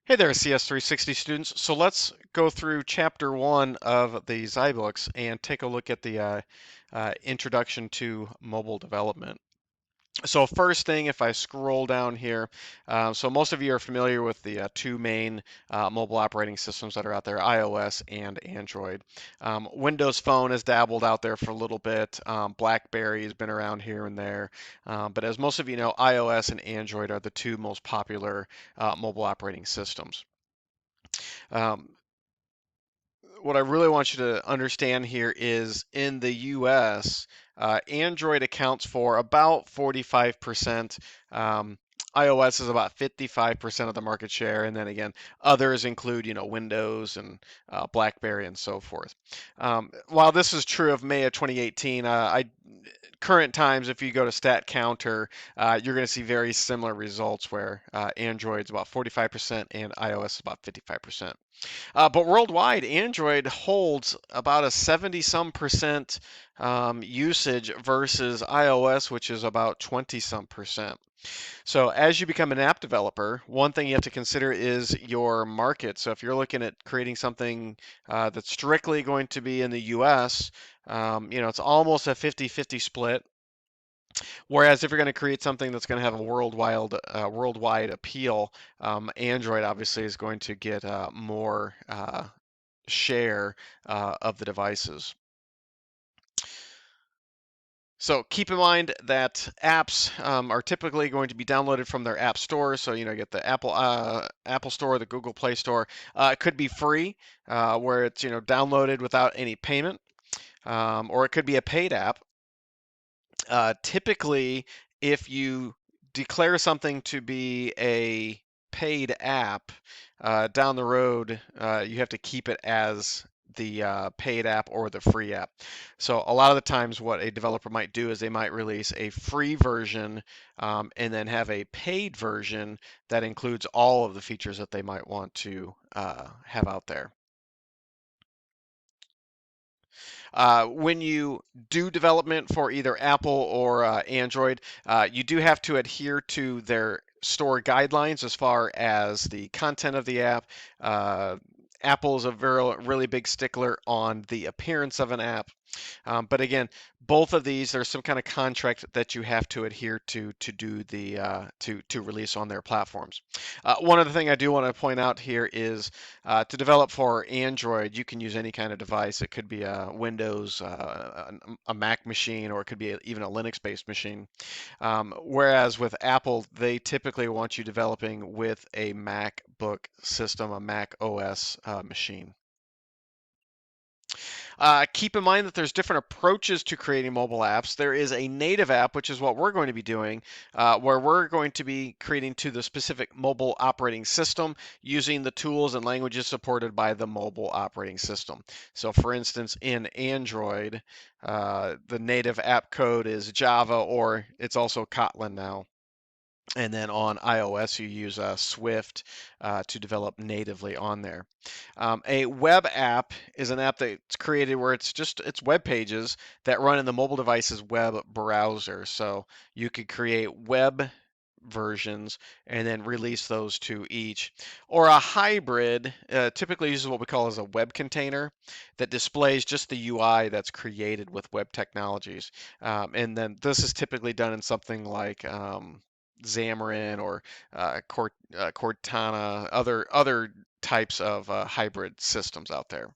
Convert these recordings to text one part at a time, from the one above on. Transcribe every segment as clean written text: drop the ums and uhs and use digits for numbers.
Hey there, CS360 students. So let's go through chapter one of the zyBooks and take a look at the introduction to mobile development. So first thing, if I scroll down here, so most of you are familiar with the two main mobile operating systems that are out there, iOS and Android. Windows Phone has dabbled out there for a little bit. BlackBerry has been around here and there. But as most of you know, iOS and Android are the two most popular mobile operating systems. Um, what I really want you to understand here is in the US, Android accounts for about 45%. iOS is about 55% of the market share, and then again, others include, Windows and BlackBerry and so forth. While this is true of May of 2018, current times, if you go to Stat Counter, you're going to see very similar results where Android's about 45% and iOS is about 55%. But worldwide, Android holds about a 70 some percent usage versus iOS, which is about 20 some percent. So as you become an app developer, one thing you have to consider is your market. So if you're looking at creating something that's strictly going to be in the US, it's almost a 50-50 split. Whereas if you're going to create something that's going to have a worldwide appeal, Android obviously is going to get more share of the devices. So keep in mind that apps are typically going to be downloaded from their app store. So get the Apple Store, the Google Play Store. It could be free, where it's downloaded without any payment, or it could be a paid app. Typically, if you declare something to be a paid app, down the road, you have to keep it as the paid app or the free app. So a lot of the times what a developer might do is they might release a free version and then have a paid version that includes all of the features that they might want to have out there. When you do development for either Apple or Android, you do have to adhere to their store guidelines as far as the content of the app. Uh, Apple is a really big stickler on the appearance of an app. But again, both of these, there's some kind of contract that you have to adhere to do the to release on their platforms. One other thing I do want to point out here is to develop for Android, you can use any kind of device. It could be a Windows, a Mac machine, or it could be even a Linux-based machine. Whereas with Apple, they typically want you developing with a MacBook system, a Mac OS machine. Keep in mind that there's different approaches to creating mobile apps. There is a native app, which is what we're going to be doing, where we're going to be creating to the specific mobile operating system using the tools and languages supported by the mobile operating system. So for instance, in Android, the native app code is Java, or it's also Kotlin now. And then on iOS, you use Swift to develop natively on there. A web app is an app that's created where it's web pages that run in the mobile device's web browser. So you could create web versions and then release those to each. Or a hybrid typically uses what we call as a web container that displays just the UI that's created with web technologies. And then this is typically done in something like Xamarin or Cortana, other types of hybrid systems out there.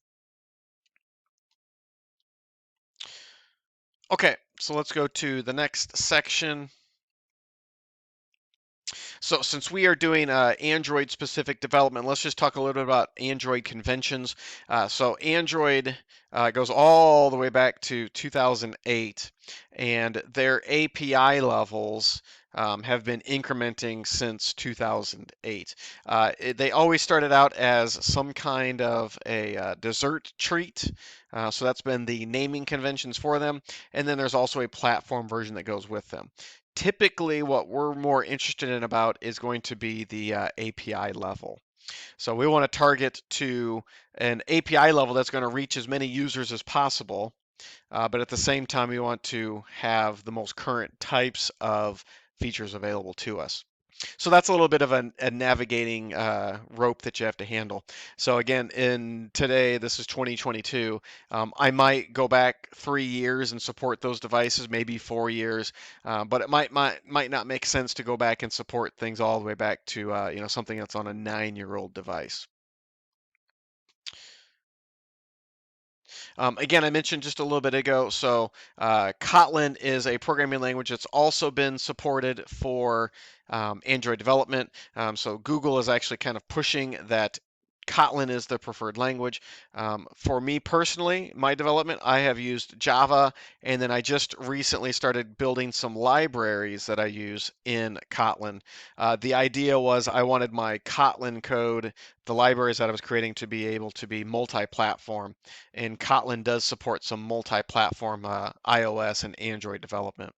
Okay, so let's go to the next section. So since we are doing Android specific development, let's just talk a little bit about Android conventions. So Android goes all the way back to 2008, and their API levels have been incrementing since 2008. They always started out as some kind of a dessert treat. So that's been the naming conventions for them. And then there's also a platform version that goes with them. Typically, what we're more interested in about is going to be the API level. So we want to target to an API level that's going to reach as many users as possible, but at the same time, we want to have the most current types of features available to us. So that's a little bit of a navigating rope that you have to handle. So again, in today, this is 2022. I might go back 3 years and support those devices, maybe 4 years, but it might not make sense to go back and support things all the way back to something that's on a 9-year-old device. Again, I mentioned just a little bit ago, so Kotlin is a programming language that's also been supported for Android development. So Google is actually kind of pushing that Kotlin is the preferred language. For me personally, my development, I have used Java, and then I just recently started building some libraries that I use in Kotlin. The idea was I wanted my Kotlin code, the libraries that I was creating, to be able to be multi-platform, and Kotlin does support some multi-platform iOS and Android development.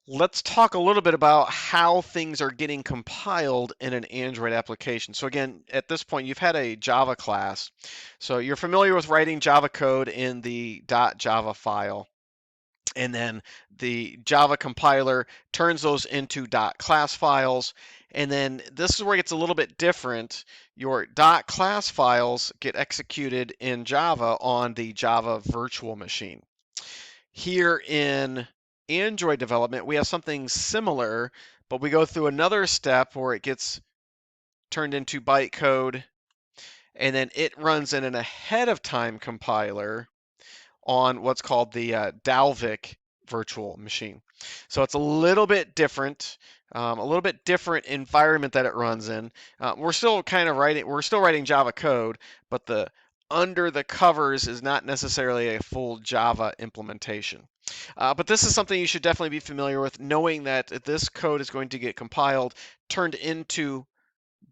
Let's talk a little bit about how things are getting compiled in an Android application. So again, at this point, you've had a Java class. So you're familiar with writing Java code in the .java file. And then the Java compiler turns those into .class files. And then this is where it gets a little bit different. Your .class files get executed in Java on the Java virtual machine. Here in Android development, we have something similar, but we go through another step where it gets turned into bytecode, and then it runs in an ahead of time compiler on what's called the Dalvik virtual machine. So it's a little bit different, a little bit different environment that it runs in. We're still writing Java code, but the under the covers is not necessarily a full Java implementation. But this is something you should definitely be familiar with, knowing that this code is going to get compiled, turned into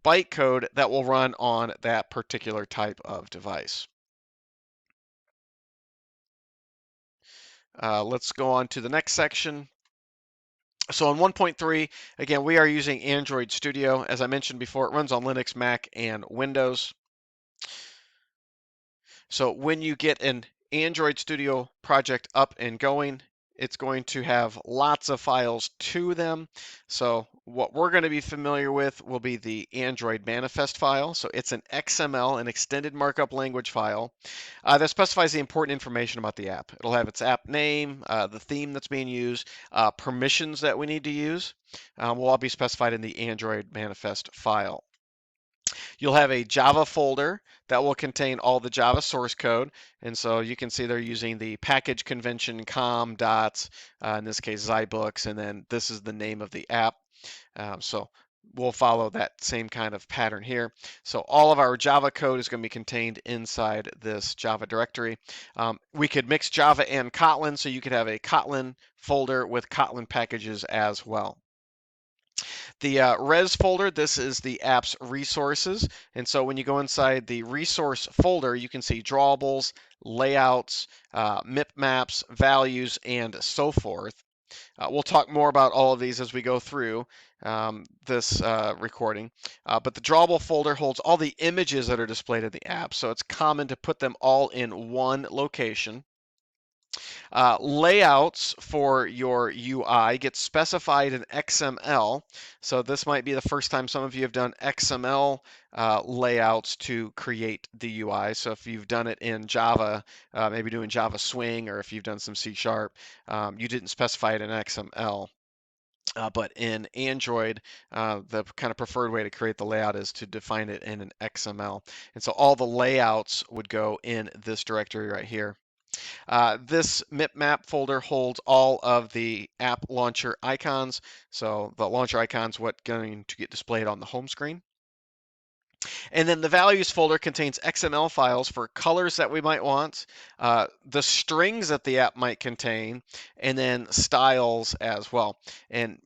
bytecode that will run on that particular type of device. Let's go on to the next section. So on 1.3, again, we are using Android Studio. As I mentioned before, it runs on Linux, Mac, and Windows. So when you get an Android Studio project up and going, it's going to have lots of files to them. So what we're going to be familiar with will be the Android manifest file. So it's an XML, an extended markup language file that specifies the important information about the app. It'll have its app name, the theme that's being used, permissions that we need to use will all be specified in the Android manifest file. You'll have a Java folder that will contain all the Java source code. And so you can see they're using the package convention com dots, in this case zyBooks, and then this is the name of the app. So we'll follow that same kind of pattern here. So all of our Java code is going to be contained inside this Java directory. We could mix Java and Kotlin, so you could have a Kotlin folder with Kotlin packages as well. The res folder, this is the app's resources. And so when you go inside the resource folder, you can see drawables, layouts, MIP maps, values, and so forth. We'll talk more about all of these as we go through this recording. But the drawable folder holds all the images that are displayed in the app. So it's common to put them all in one location. Layouts for your UI get specified in XML. So this might be the first time some of you have done XML layouts to create the UI. So if you've done it in Java, maybe doing Java Swing, or if you've done some C#, you didn't specify it in XML. But in Android, the kind of preferred way to create the layout is to define it in an XML. And so all the layouts would go in this directory right here. This MIP map folder holds all of the app launcher icons. So the launcher icons what going to get displayed on the home screen. And then the values folder contains XML files for colors that we might want, the strings that the app might contain, and then styles as well. And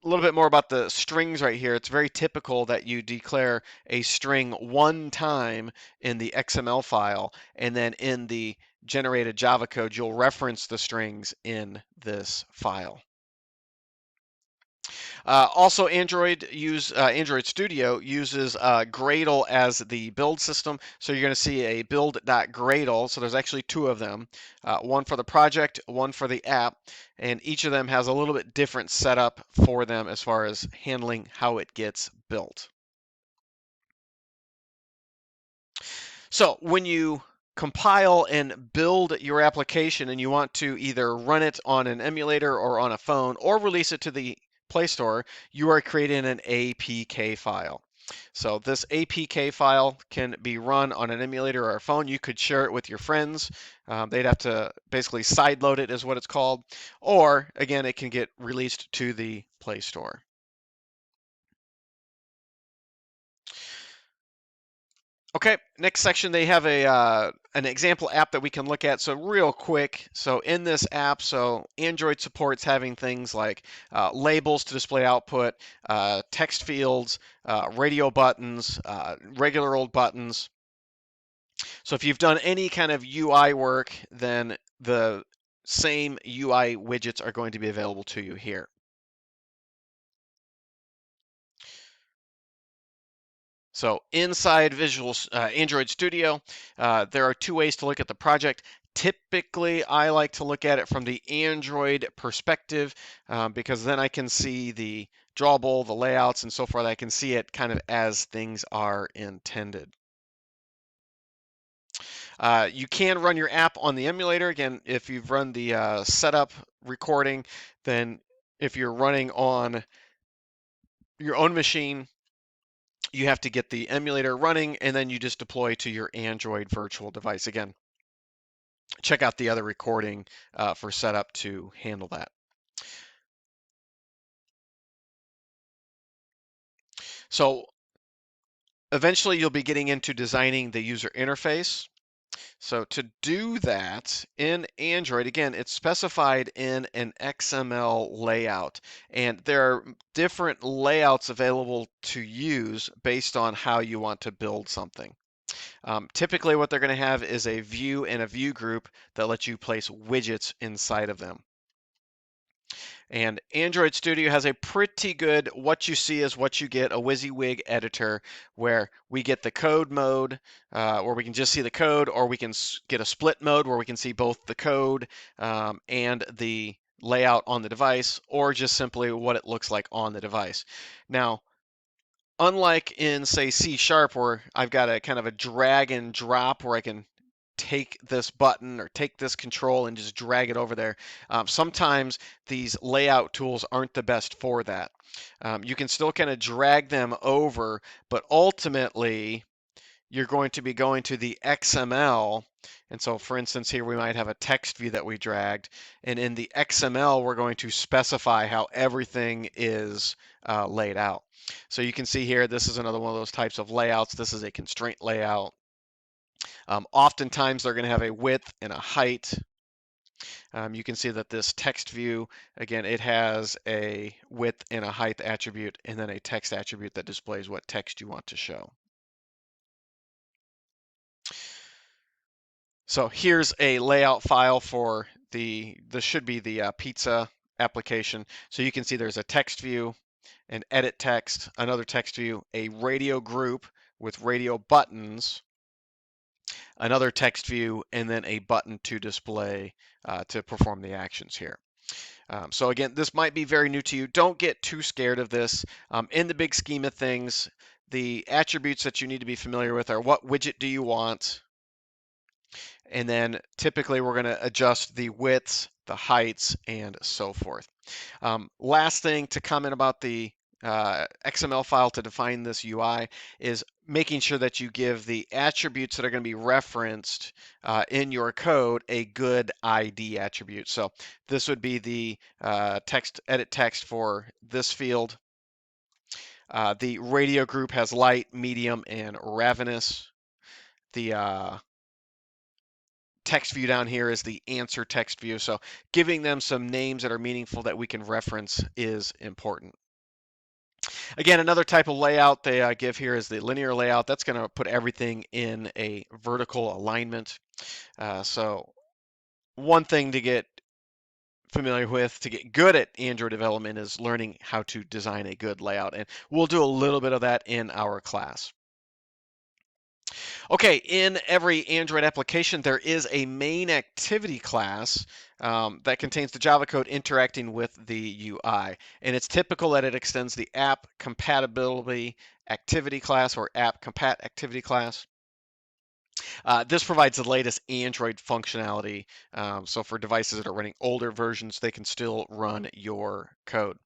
a little bit more about the strings right here. It's very typical that you declare a string one time in the XML file, and then in the generated Java code, you'll reference the strings in this file. Also, Android Studio uses Gradle as the build system. So you're going to see a build.gradle. So there's actually two of them, one for the project, one for the app, and each of them has a little bit different setup for them as far as handling how it gets built. So when you compile and build your application and you want to either run it on an emulator or on a phone or release it to the Play Store, you are creating an APK file. So this APK file can be run on an emulator or a phone. You could share it with your friends. They'd have to basically sideload it is what it's called. Or again, it can get released to the Play Store. Okay, next section, they have an example app that we can look at. So real quick, so in this app, so Android supports having things like labels to display output, text fields, radio buttons, regular old buttons. So if you've done any kind of UI work, then the same UI widgets are going to be available to you here. So inside Android Studio, there are two ways to look at the project. Typically, I like to look at it from the Android perspective because then I can see the drawable, the layouts, and so forth. I can see it kind of as things are intended. You can run your app on the emulator. Again, if you've run the setup recording, then if you're running on your own machine, you have to get the emulator running and then you just deploy to your Android virtual device. Again, check out the other recording for setup to handle that. So eventually you'll be getting into designing the user interface. So to do that in Android, again, it's specified in an XML layout, and there are different layouts available to use based on how you want to build something. Typically what they're going to have is a view and a view group that lets you place widgets inside of them. And Android Studio has a pretty good what you see is what you get, a WYSIWYG editor where we get the code mode where we can just see the code, or we can get a split mode where we can see both the code and the layout on the device, or just simply what it looks like on the device. Now, unlike in, say, C# where I've got a kind of a drag and drop where I can take this button or take this control and just drag it over there. Sometimes these layout tools aren't the best for that. You can still kind of drag them over, but ultimately you're going to be going to the XML. And so, for instance, here we might have a text view that we dragged. And in the XML, we're going to specify how everything is laid out. So you can see here, this is another one of those types of layouts. This is a constraint layout. Oftentimes, they're going to have a width and a height. You can see that this text view, again, it has a width and a height attribute, and then a text attribute that displays what text you want to show. So here's a layout file for this should be the pizza application. So you can see there's a text view, an edit text, another text view, a radio group with radio buttons, another text view, and then a button to display to perform the actions here. So again, this might be very new to you. Don't get too scared of this. In the big scheme of things, the attributes that you need to be familiar with are what widget do you want, and then typically we're going to adjust the widths, the heights, and so forth. Last thing to comment about the XML file to define this UI is making sure that you give the attributes that are going to be referenced in your code a good ID attribute. So this would be the edit text for this field. The radio group has light, medium, and ravenous. The text view down here is the answer text view. So giving them some names that are meaningful that we can reference is important. Again, another type of layout they give here is the linear layout. That's going to put everything in a vertical alignment. So one thing to get familiar with to get good at Android development is learning how to design a good layout. And we'll do a little bit of that in our class. Okay, in every Android application, there is a main activity class that contains the Java code interacting with the UI. And it's typical that it extends the app compatibility activity class or app compat activity class. This provides the latest Android functionality. So for devices that are running older versions, they can still run your code.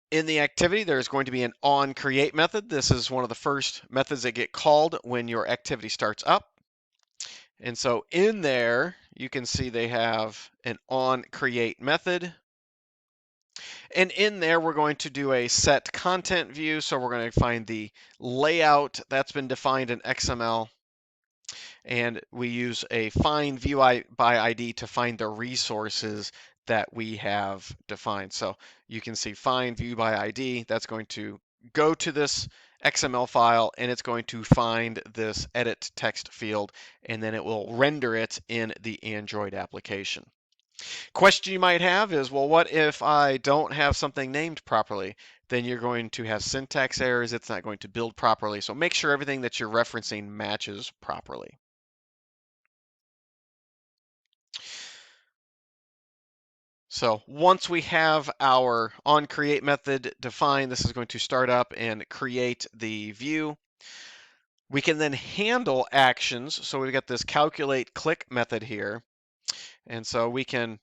In the activity, there's going to be an onCreate method. This is one of the first methods that get called when your activity starts up. And so in there, you can see they have an onCreate method. And in there, we're going to do a set content view. So we're going to find the layout that's been defined in XML. And we use a find view by ID to find the resources that we have defined. So you can see find view by ID. That's going to go to this XML file and it's going to find this edit text field and then it will render it in the Android application. Question you might have is, well, what if I don't have something named properly? Then you're going to have syntax errors. It's not going to build properly. So make sure everything that you're referencing matches properly. So once we have our onCreate method defined, this is going to start up and create the view. We can then handle actions. So we've got this calculate click method here. And so we can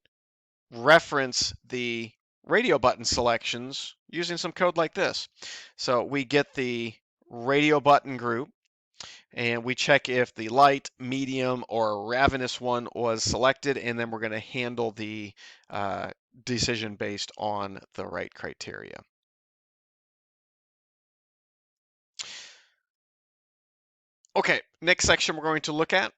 reference the radio button selections using some code like this. So we get the radio button group and we check if the light, medium, or ravenous one was selected, and then we're going to handle the decision based on the right criteria. Okay, next section we're going to look at,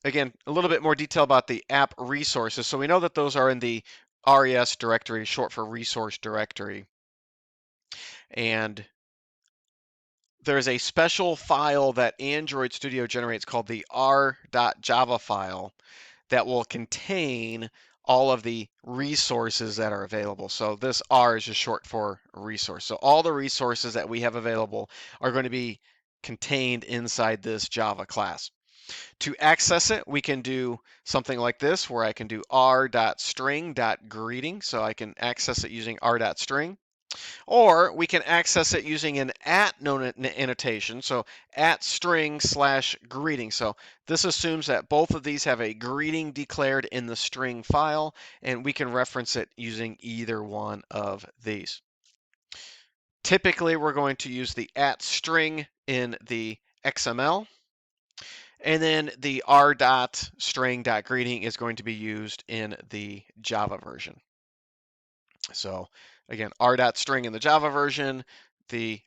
again, a little bit more detail about the app resources. So we know that those are in the RES directory, short for resource directory. And there's a special file that Android Studio generates called the r.java file that will contain all of the resources that are available. So this R is just short for resource. So all the resources that we have available are going to be contained inside this Java class. To access it, we can do something like this, where I can do r.string.greeting. So I can access it using r.string. Or we can access it using an annotation, so @string/greeting. So this assumes that both of these have a greeting declared in the string file, and we can reference it using either one of these. Typically, we're going to use the @string in the XML, and then the r.string.greeting is going to be used in the Java version. So again, r.string in the Java version, the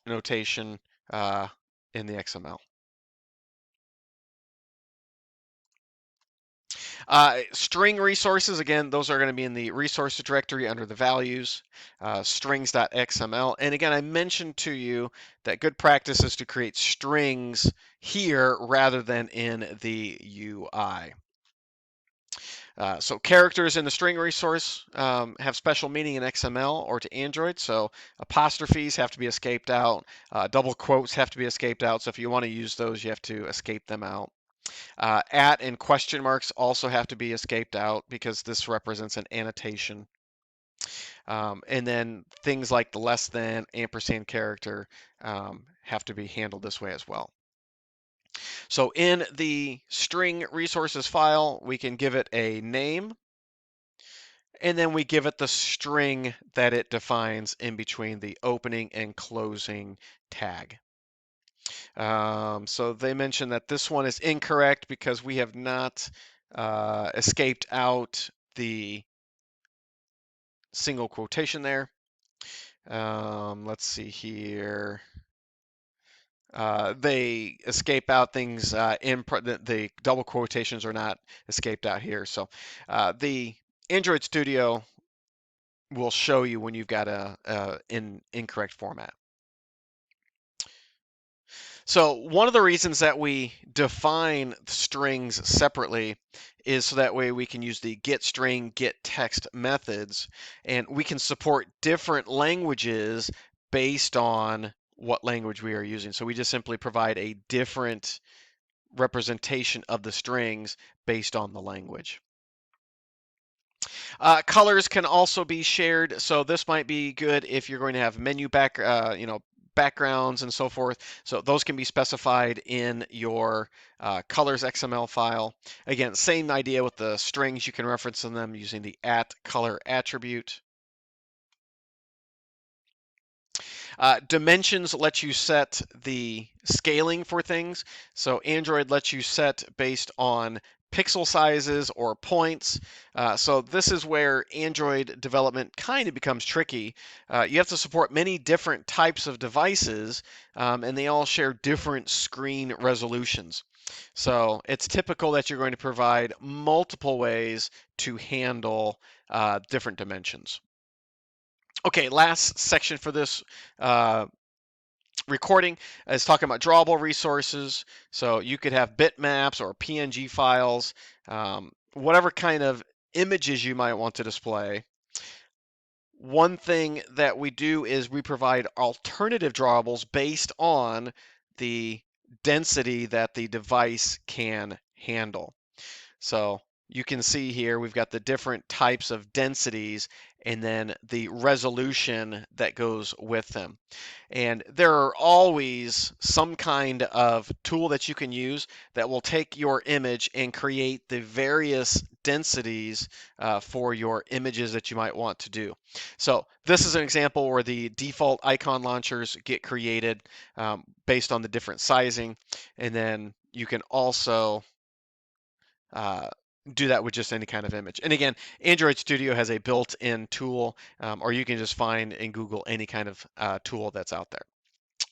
@notation in the XML. String resources, again, those are going to be in the resource directory under the values, strings.xml. And again, I mentioned to you that good practice is to create strings here rather than in the UI. So characters in the string resource have special meaning in XML or to Android. So apostrophes have to be escaped out. Double quotes have to be escaped out. So if you want to use those, you have to escape them out. At and question marks also have to be escaped out because this represents an annotation. And then things like the less than, ampersand character have to be handled this way as well. So in the string resources file, we can give it a name, and then we give it the string that it defines in between the opening and closing tag. So they mentioned that this one is incorrect because we have not escaped out the single quotation there. Let's see here. They escape out things the double quotations are not escaped out here. So the Android Studio will show you when you've got a incorrect format. So one of the reasons that we define strings separately is so that way we can use the getString, getText methods, and we can support different languages based on what language we are using. So we just simply provide a different representation of the strings based on the language. Colors can also be shared, so this might be good if you're going to have menu backgrounds and so forth. So those can be specified in your colors XML file. Again, same idea with the strings. You can reference them using the @color attribute. Dimensions let you set the scaling for things. So Android lets you set based on pixel sizes or points. So this is where Android development kind of becomes tricky. You have to support many different types of devices, and they all share different screen resolutions. So it's typical that you're going to provide multiple ways to handle different dimensions. Okay, last section for this recording is talking about drawable resources. So you could have bitmaps or PNG files, whatever kind of images you might want to display. One thing that we do is we provide alternative drawables based on the density that the device can handle. So you can see here we've got the different types of densities and then the resolution that goes with them. And there are always some kind of tool that you can use that will take your image and create the various densities for your images that you might want to do. So this is an example where the default icon launchers get created based on the different sizing. And then you can also uh, do that with just any kind of image. And again, Android Studio has a built-in tool, or you can just find in Google any kind of tool that's out there.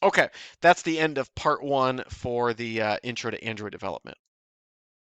Okay, that's the end of part one for the intro to Android development.